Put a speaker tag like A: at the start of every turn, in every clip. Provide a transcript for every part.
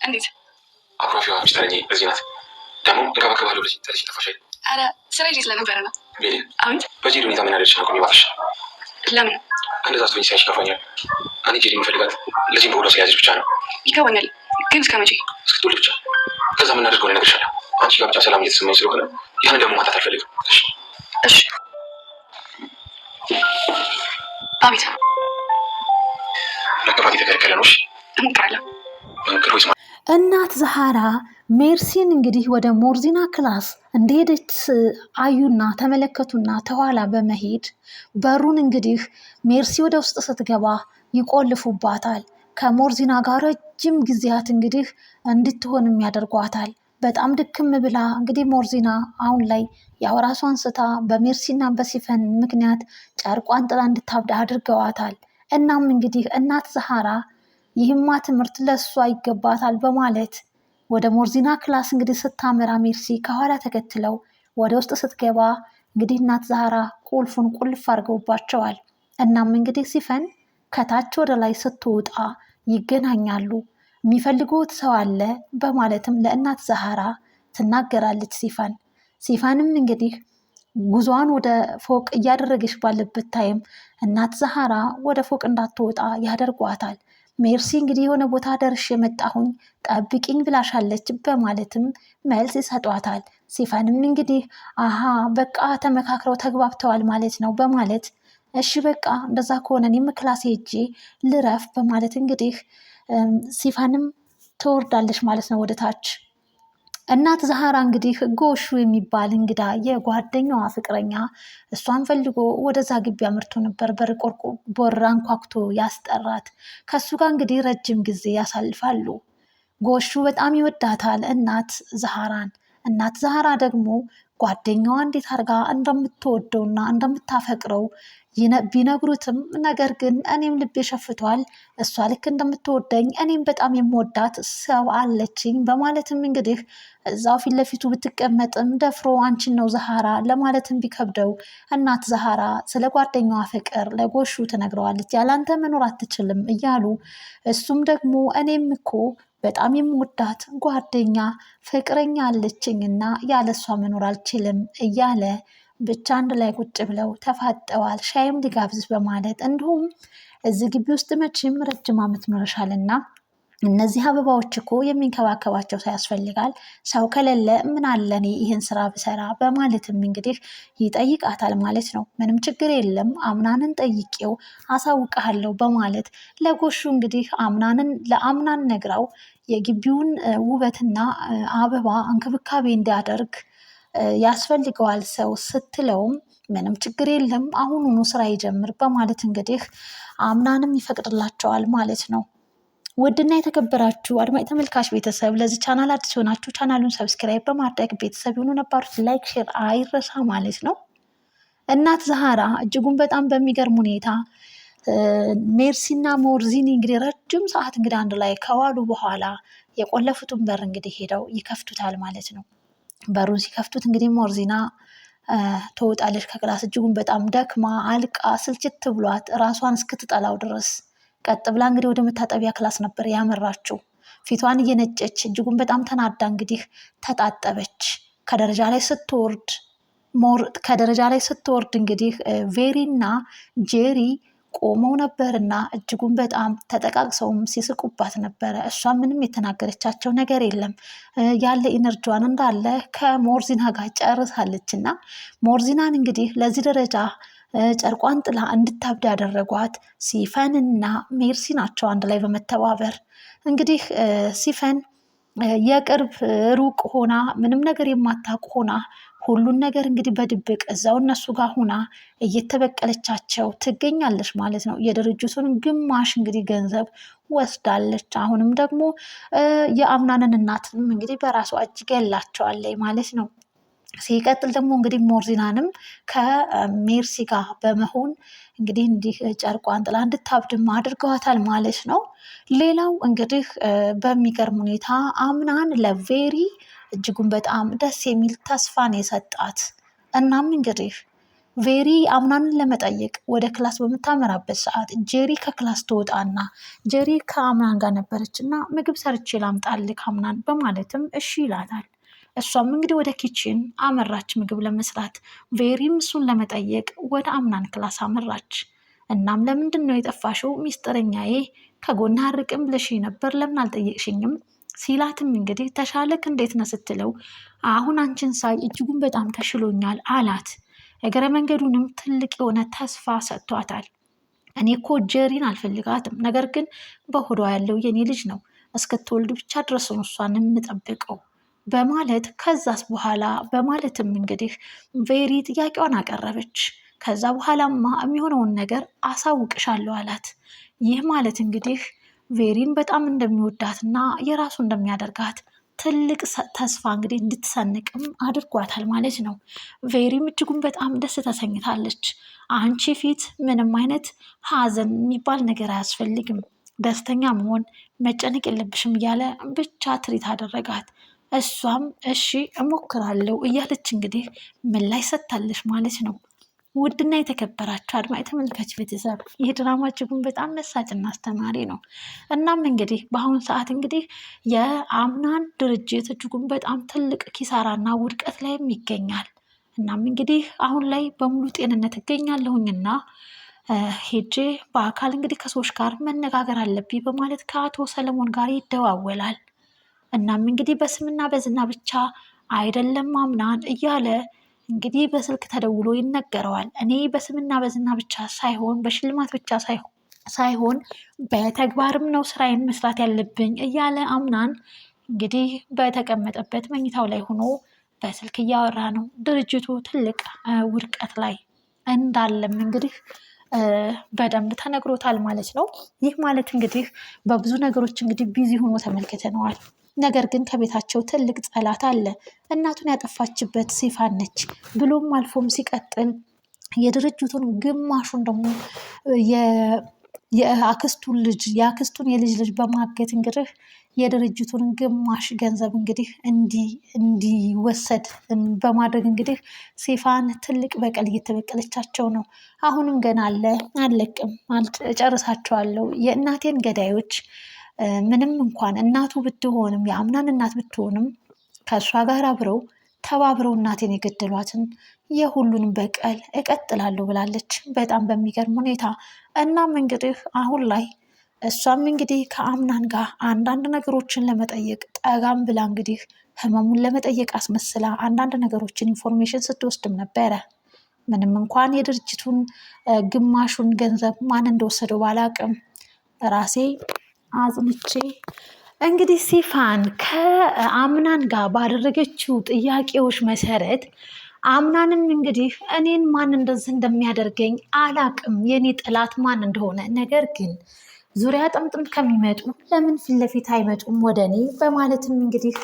A: እንዴት አኩራፊዋ ሚስተረኝ እዚህ ናት። ደግሞ እንከባከባለሁ ብለሽ ተለሽ ጠፋሽ አይደል? ኧረ ስራ ይዤ ስለነበረ ነው። አቤት። በጄሪ ሁኔታ ምን አደረግሽ ነው? እባክሽ ለምን እንደዛ ስትሆኝ ሳይሽ ከፋኛል። እኔ ጄሪ የምፈልጋት ለዚህ በሆዷ ስለያዘች ብቻ ነው። ይገባኛል፣ ግን እስከ መቼ? እስክትወልድ ብቻ። ከዛ የምናደርገው ነው እነግርሻለሁ። አንቺ ጋር ብቻ ሰላም እየተሰማኝ ስለሆነ ያን ደግሞ ማጣት አልፈልግም። እሺ። አቤት። መቀፋት የተከለከለ ነው። እሺ እሞክራለሁ።
B: እናት ዛሃራ ሜርሲን እንግዲህ ወደ ሞርዚና ክላስ እንደሄደች አዩና ተመለከቱና ተኋላ በመሄድ በሩን እንግዲህ ሜርሲ ወደ ውስጥ ስትገባ ይቆልፉባታል። ከሞርዚና ጋር ረጅም ጊዜያት እንግዲህ እንድትሆንም ያደርጓታል። በጣም ድክም ብላ እንግዲህ ሞርዚና አሁን ላይ ያው ራሷን ስታ በሜርሲና በሲፈን ምክንያት ጨርቋን ጥላ እንድታብዳ አድርገዋታል። እናም እንግዲህ እናት ዛሃራ ይህማ ትምህርት ለእሷ ይገባታል በማለት ወደ ሞርዚና ክላስ እንግዲህ ስታመራ ሜርሲ ከኋላ ተከትለው ወደ ውስጥ ስትገባ እንግዲህ እናት ዛሃራ ቁልፉን ቁልፍ አድርገውባቸዋል። እናም እንግዲህ ሲፈን ከታች ወደ ላይ ስትወጣ ይገናኛሉ። የሚፈልጉት ሰው አለ በማለትም ለእናት ዛሃራ ትናገራለች። ሲፈንም እንግዲህ ጉዟን ወደ ፎቅ እያደረገች ባለበት ታይም እናት ዛሃራ ወደ ፎቅ እንዳትወጣ ያደርጓታል። ሜርሲ እንግዲህ የሆነ ቦታ ደርሼ የመጣሁኝ ጠብቂኝ ብላሻለች በማለትም መልስ ይሰጧታል። ሲፈንም እንግዲህ አሃ በቃ ተመካክረው ተግባብተዋል ማለት ነው በማለት እሺ በቃ እንደዛ ከሆነ እኔም ክላስ ሄጄ ልረፍ በማለት እንግዲህ ሲፈንም ትወርዳለች ማለት ነው ወደ ታች። እናት ዛሃራ እንግዲህ ጎሹ የሚባል እንግዳ የጓደኛዋ ፍቅረኛ እሷን ፈልጎ ወደዛ ግቢ አምርቶ ነበር። በር አንኳኩቶ ያስጠራት። ከሱ ጋር እንግዲህ ረጅም ጊዜ ያሳልፋሉ። ጎሹ በጣም ይወዳታል እናት ዛሃራን። እናት ዛሃራ ደግሞ ጓደኛዋ እንዴት አድርጋ እንደምትወደውና እንደምታፈቅረው ቢነግሩትም ነገር ግን እኔም ልቤ ሸፍቷል፣ እሷ ልክ እንደምትወደኝ እኔም በጣም የምወዳት ሰው አለችኝ በማለትም እንግዲህ እዛው ፊት ለፊቱ ብትቀመጥም ደፍሮ አንቺን ነው ዛሃራ ለማለትም ቢከብደው እናት ዛሃራ ስለ ጓደኛዋ ፍቅር ለጎሹ ትነግረዋለች። ያላንተ መኖር አትችልም እያሉ እሱም ደግሞ እኔም እኮ በጣም የምወዳት ጓደኛ ፍቅረኛ አለችኝና ያለሷ መኖር አልችልም እያለ ብቻ አንድ ላይ ቁጭ ብለው ተፋጠዋል። ሻይም ሊጋብዝ በማለት እንዲሁም እዚህ ግቢ ውስጥ መቼም ረጅም ዓመት ኖረሻልና እነዚህ አበባዎች እኮ የሚንከባከባቸው ሰው ያስፈልጋል፣ ሰው ከሌለ ምን አለ እኔ ይህን ስራ ብሰራ በማለትም እንግዲህ ይጠይቃታል ማለት ነው። ምንም ችግር የለም አምናንን ጠይቄው አሳውቀሃለሁ በማለት ለጎሹ እንግዲህ ለአምናን ነግራው የግቢውን ውበትና አበባ እንክብካቤ እንዲያደርግ ያስፈልገዋል ሰው ስትለውም ምንም ችግር የለም አሁኑኑ ስራ ይጀምር በማለት እንግዲህ አምናንም ይፈቅድላቸዋል ማለት ነው። ውድና የተከበራችሁ አድማጭ ተመልካች ቤተሰብ ለዚህ ቻናል አዲስ ሆናችሁ ቻናሉን ሰብስክራይብ በማድረግ ቤተሰብ የሆኑ ነባሮች ላይክ፣ ሼር አይረሳ ማለት ነው። እናት ዛሃራ እጅጉን በጣም በሚገርም ሁኔታ ሜርሲና ሞርዚኒ እንግዲህ ረጅም ሰዓት እንግዲህ አንድ ላይ ከዋሉ በኋላ የቆለፉትን በር እንግዲህ ሄደው ይከፍቱታል ማለት ነው። በሩን ሲከፍቱት እንግዲህ ሞርዚና ትወጣለች ከክላስ እጅጉን በጣም ደክማ አልቃ ስልችት ብሏት ራሷን እስክትጠላው ድረስ ቀጥ ብላ እንግዲህ ወደ መታጠቢያ ክላስ ነበር ያመራችው። ፊቷን እየነጨች እጅጉን በጣም ተናዳ እንግዲህ ተጣጠበች። ከደረጃ ላይ ስትወርድ እንግዲህ ቬሪና ጄሪ ቆመው ነበርና እጅጉን በጣም ተጠቃቅሰውም ሲስቁባት ነበረ። እሷ ምንም የተናገረቻቸው ነገር የለም። ያለ ኢነርጂዋን እንዳለ ከሞርዚና ጋር ጨርሳለች እና ሞርዚናን እንግዲህ ለዚህ ደረጃ ጨርቋን ጥላ እንድታብድ ያደረጓት ሲፈንና ሜርሲ ናቸው። አንድ ላይ በመተባበር እንግዲህ ሲፈን የቅርብ ሩቅ ሆና ምንም ነገር የማታውቅ ሆና ሁሉን ነገር እንግዲህ በድብቅ እዛው እነሱ ጋር ሁና እየተበቀለቻቸው ትገኛለች ማለት ነው። የድርጅቱን ግማሽ እንግዲህ ገንዘብ ወስዳለች። አሁንም ደግሞ የአምናንን እናትም እንግዲህ በራሷ እጅ ገላቸዋለች ማለት ነው። ሲቀጥል ደግሞ እንግዲህ ሞርዚናንም ከሜርሲ ጋር በመሆን እንግዲህ እንዲህ ጨርቋን ጥላ እንድታብድም አድርገዋታል ማለት ነው። ሌላው እንግዲህ በሚገርም ሁኔታ አምናን ለቬሪ እጅጉን በጣም ደስ የሚል ተስፋን የሰጣት። እናም እንግዲህ ቬሪ አምናንን ለመጠየቅ ወደ ክላስ በምታመራበት ሰዓት ጄሪ ከክላስ ትወጣና ጄሪ ከአምናን ጋር ነበረች እና ምግብ ሰርቼ ላምጣልህ አምናን በማለትም እሺ ይላታል። እሷም እንግዲህ ወደ ኪችን አመራች ምግብ ለመስራት። ቬሪም እሱን ለመጠየቅ ወደ አምናን ክላስ አመራች። እናም ለምንድን ነው የጠፋሽው ሚስጥረኛዬ? ከጎና አርቅም ብለሽ ነበር ለምን አልጠየቅሽኝም? ሲላትም እንግዲህ ተሻለክ እንዴት ነው ስትለው አሁን አንቺን ሳይ እጅጉን በጣም ተሽሎኛል አላት። እግረ መንገዱንም ትልቅ የሆነ ተስፋ ሰጥቷታል። እኔ እኮ ጀሪን አልፈልጋትም፣ ነገር ግን በሆዷ ያለው የኔ ልጅ ነው፣ እስክትወልድ ብቻ ድረስ ነው እሷን የምጠብቀው በማለት ከዛስ በኋላ በማለትም እንግዲህ ቬሪ ጥያቄዋን አቀረበች። ከዛ በኋላማ የሚሆነውን ነገር አሳውቅሻለሁ አላት። ይህ ማለት እንግዲህ ቬሪን በጣም እንደሚወዳትና የራሱ እንደሚያደርጋት ትልቅ ተስፋ እንግዲህ እንድትሰንቅም አድርጓታል ማለት ነው። ቬሪም እጅጉን በጣም ደስ ተሰኝታለች። አንቺ ፊት ምንም አይነት ሀዘን የሚባል ነገር አያስፈልግም፣ ደስተኛ መሆን መጨነቅ የለብሽም እያለ ብቻ ትሪት አደረጋት። እሷም እሺ እሞክራለሁ እያለች እንግዲህ ምላሽ ሰጥታለች ማለት ነው። ውድና የተከበራችሁ አድማጭ ተመልካች ቤተሰብ ይህ ድራማ እጅጉን በጣም መሳጭና አስተማሪ ነው። እናም እንግዲህ በአሁኑ ሰዓት እንግዲህ የአምናን ድርጅት እጅጉን በጣም ትልቅ ኪሳራና ውድቀት ላይም ይገኛል። እናም እንግዲህ አሁን ላይ በሙሉ ጤንነት እገኛለሁኝና ሄጄ በአካል እንግዲህ ከሰዎች ጋር መነጋገር አለብኝ በማለት ከአቶ ሰለሞን ጋር ይደዋወላል። እናም እንግዲህ በስምና በዝና ብቻ አይደለም አምናን እያለ እንግዲህ በስልክ ተደውሎ ይነገረዋል። እኔ በስምና በዝና ብቻ ሳይሆን በሽልማት ብቻ ሳይሆን በተግባርም ነው ስራዬን መስራት ያለብኝ እያለ አምናን እንግዲህ በተቀመጠበት መኝታው ላይ ሆኖ በስልክ እያወራ ነው። ድርጅቱ ትልቅ ውድቀት ላይ እንዳለም እንግዲህ በደንብ ተነግሮታል ማለት ነው። ይህ ማለት እንግዲህ በብዙ ነገሮች እንግዲህ ቢዚ ሆኖ ተመልክተነዋል። ነገር ግን ከቤታቸው ትልቅ ጠላት አለ። እናቱን ያጠፋችበት ሲፋን ነች ብሎም አልፎም ሲቀጥል የድርጅቱን ግማሹን ደግሞ የአክስቱን የልጅ ልጅ በማገት እንግዲህ የድርጅቱን ግማሽ ገንዘብ እንግዲህ እንዲወሰድ በማድረግ እንግዲህ ሲፋን ትልቅ በቀል እየተበቀለቻቸው ነው። አሁንም ገና አለቅም እጨርሳቸዋለሁ የእናቴን ገዳዮች ምንም እንኳን እናቱ ብትሆንም የአምናን እናት ብትሆንም ከእሷ ጋር ተባብረው እናቴን የገደሏትን የሁሉንም በቀል እቀጥላለሁ ብላለች። በጣም በሚገርም ሁኔታ እናም እንግዲህ አሁን ላይ እሷም እንግዲህ ከአምናን ጋር አንዳንድ ነገሮችን ለመጠየቅ ጠጋም ብላ እንግዲህ ህመሙን ለመጠየቅ አስመስላ አንዳንድ ነገሮችን ኢንፎርሜሽን ስትወስድም ነበረ። ምንም እንኳን የድርጅቱን ግማሹን ገንዘብ ማን እንደወሰደው ባላቅም ራሴ አጽንቼ እንግዲህ ሲፋን ከአምናን ጋር ባደረገችው ጥያቄዎች መሰረት አምናንም እንግዲህ እኔን ማን እንደዚህ እንደሚያደርገኝ አላቅም፣ የኔ ጠላት ማን እንደሆነ፣ ነገር ግን ዙሪያ ጥምጥም ከሚመጡ ለምን ፊት ለፊት አይመጡም ወደ እኔ በማለትም እንግዲህ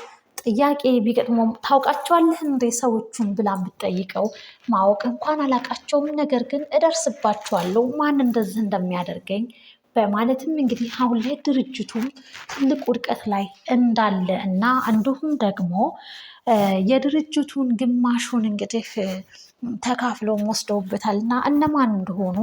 B: ጥያቄ ቢገጥሞም ታውቃቸዋለህ እንዴ ሰዎቹን ብላ ብትጠይቀው ማወቅ እንኳን አላቃቸውም፣ ነገር ግን እደርስባቸዋለሁ ማን እንደዚህ እንደሚያደርገኝ በማለትም እንግዲህ አሁን ላይ ድርጅቱም ትልቅ ውድቀት ላይ እንዳለ እና እንዲሁም ደግሞ የድርጅቱን ግማሹን እንግዲህ ተካፍለውም ወስደውበታል እና እነማን እንደሆኑ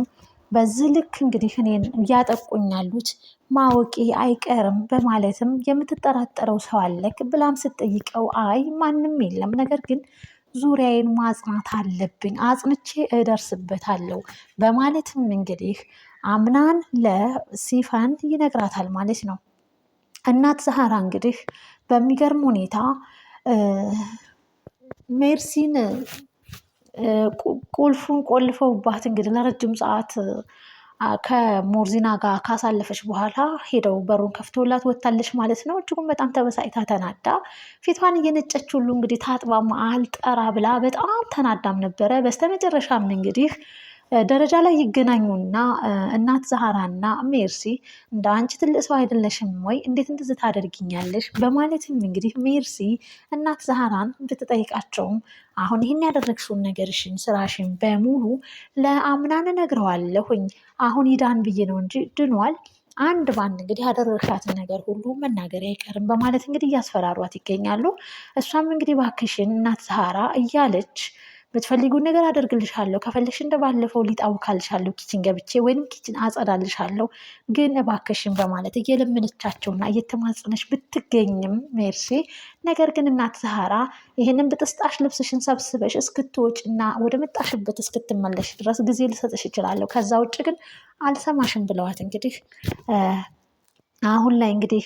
B: በዚህ ልክ እንግዲህ እኔን እያጠቁኝ ያሉት ማወቄ አይቀርም በማለትም የምትጠራጠረው ሰው አለክ ብላም ስትጠይቀው አይ ማንም የለም፣ ነገር ግን ዙሪያዬን ማጽናት አለብኝ፣ አጽንቼ እደርስበታለሁ በማለትም እንግዲህ አምናን ለሲፋን ይነግራታል ማለት ነው። እናት ዛህራ እንግዲህ በሚገርም ሁኔታ ሜርሲን ቁልፉን ቆልፈውባት እንግዲህ ለረጅም ሰዓት ከሞርዚና ጋር ካሳለፈች በኋላ ሄደው በሩን ከፍተውላት ወታለች ማለት ነው። እጅጉን በጣም ተበሳጭታ ተናዳ ፊቷን እየነጨች ሁሉ እንግዲህ ታጥባማ አልጠራ ብላ በጣም ተናዳም ነበረ። በስተመጨረሻም እንግዲህ ደረጃ ላይ ይገናኙና እናት ዛህራና ሜርሲ እንደ አንቺ ትልቅ ሰው አይደለሽም ወይ? እንዴት እንደዚህ ታደርጊኛለሽ? በማለትም እንግዲህ ሜርሲ እናት ዛህራን ብትጠይቃቸውም አሁን ይህን ያደረግሽውን ነገርሽን ስራሽን በሙሉ ለአምናን እነግረዋለሁኝ አሁን ይዳን ብዬ ነው እንጂ ድኗል አንድ ባንድ እንግዲህ ያደረግሻትን ነገር ሁሉ መናገር አይቀርም በማለት እንግዲህ እያስፈራሯት ይገኛሉ። እሷም እንግዲህ ባክሽን እናት ዛህራ እያለች የምትፈልጉን ነገር አደርግልሻለሁ፣ ከፈለግሽ እንደባለፈው ሊጣውካልሻለሁ ኪችን ገብቼ ወይም ኪችን አጸዳልሻለሁ፣ ግን እባክሽን በማለት እየለመነቻቸውና እየተማጸነች ብትገኝም ሜርሲ ነገር ግን እናት ዛህራ ይህንን ብጥስጣሽ ልብስሽን ሰብስበሽ እስክትወጭና ወደ መጣሽበት እስክትመለሽ ድረስ ጊዜ ልሰጥሽ እችላለሁ፣ ከዛ ውጭ ግን አልሰማሽም ብለዋት እንግዲህ አሁን ላይ እንግዲህ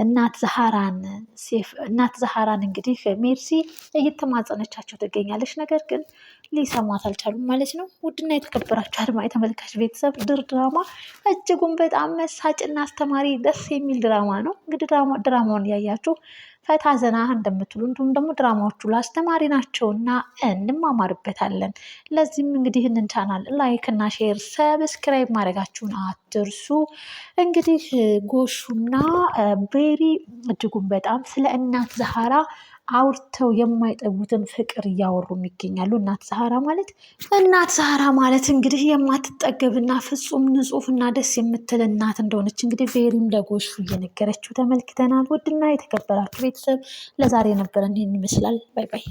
B: እናት ዛህራን እንግዲህ ሜርሲ እየተማጸነቻቸው ትገኛለች። ነገር ግን ሊሰሟት አልቻሉም ማለት ነው። ውድና የተከበራችሁ አድማጭ ተመልካች ቤተሰብ ድራማ እጅጉን በጣም መሳጭና አስተማሪ ደስ የሚል ድራማ ነው። እንግዲህ ድራማውን ያያችሁ ፈታ ዘና እንደምትሉ እንዲሁም ደግሞ ድራማዎቹ አስተማሪ ናቸውና እንማማርበታለን። ለዚህም እንግዲህ ይህንን ቻናል ላይክ እና ሼር ሰብስክራይብ ማድረጋችሁን አትርሱ። እንግዲህ ጎሹና ቤሪ እጅጉን በጣም ስለ እናት ዛህራ አውርተው የማይጠጉትን ፍቅር እያወሩ ይገኛሉ። እናት ዛህራ ማለት እንግዲህ የማትጠገብና ፍጹም ንጹሕና ደስ የምትል እናት እንደሆነች እንግዲህ ቤሪም ለጎሹ እየነገረችው ተመልክተናል። ውድና የተከበራችሁ ቤተሰብ ለዛሬ የነበረን ይህን ይመስላል። ባይ ባይ።